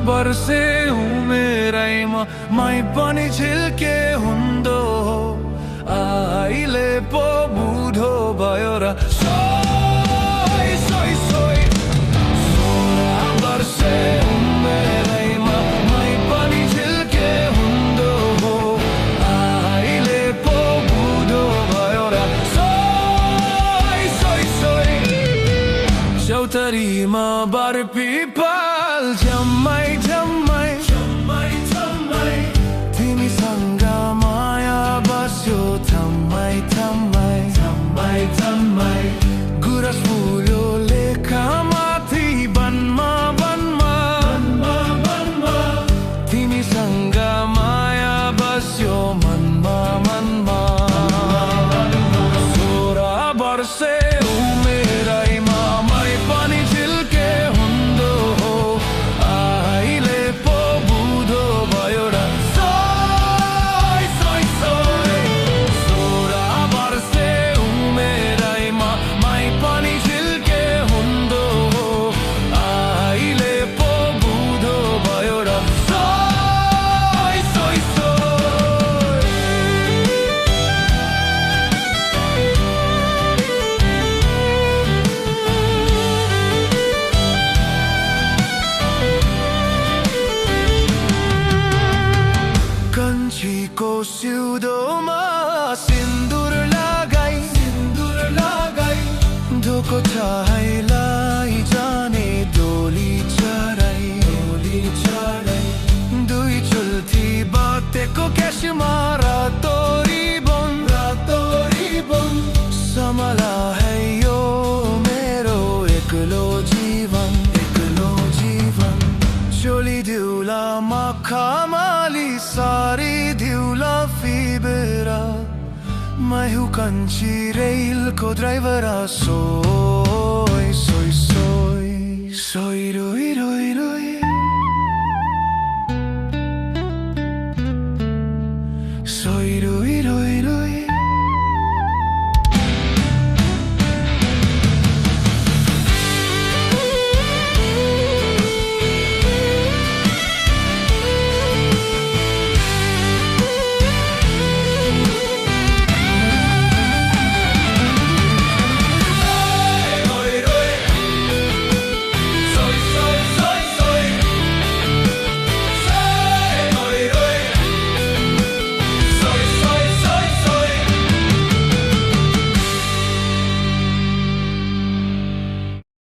बरसे उमेरैमा मै पनि झिल्के हुँदो आइले पो बुढो भयो र सोई सोई सोई। 16 वर्षे उमेरैमा मै पनि झिल्के हुँदो आइले पो बुढो भयो र सोई सोई सोई। चौतरीमा बरपिपल झम्मै झम्मै झम्मै झम्मै तिमीसँग माया बस्यो थम्मै थम्मै थम्मै थम्मै। गुरस फुल्यो लेखामाथि वनमा वनमा वनमा वनमा तिमीसँग माया बस्यो मनमा मनमा। 16 वर्षे उमेरैमा मै पनि झिल्के हुँदो आइले पो बुढो भयो र सोई सोई सोई। 16 वर्षे उमेरैमा मै पनि झिल्के हुँदो आइले पो बुढो भयो र सोई सोई सोई। कञ्चीको सिउँदोमा सिन्दुर लगाई धोको छाइलाई जाने डोली चढाई दुई चुल्ठी बातेको केसमा रातो रिबन समला है यो मेरो एक्लो जीवन चोली दिउला मखमली सारी दिउला फिबेरा मैं हूँ कंची रेल को ड्राइवर सोई सोई सोई सोई रोई रोई रोई सोई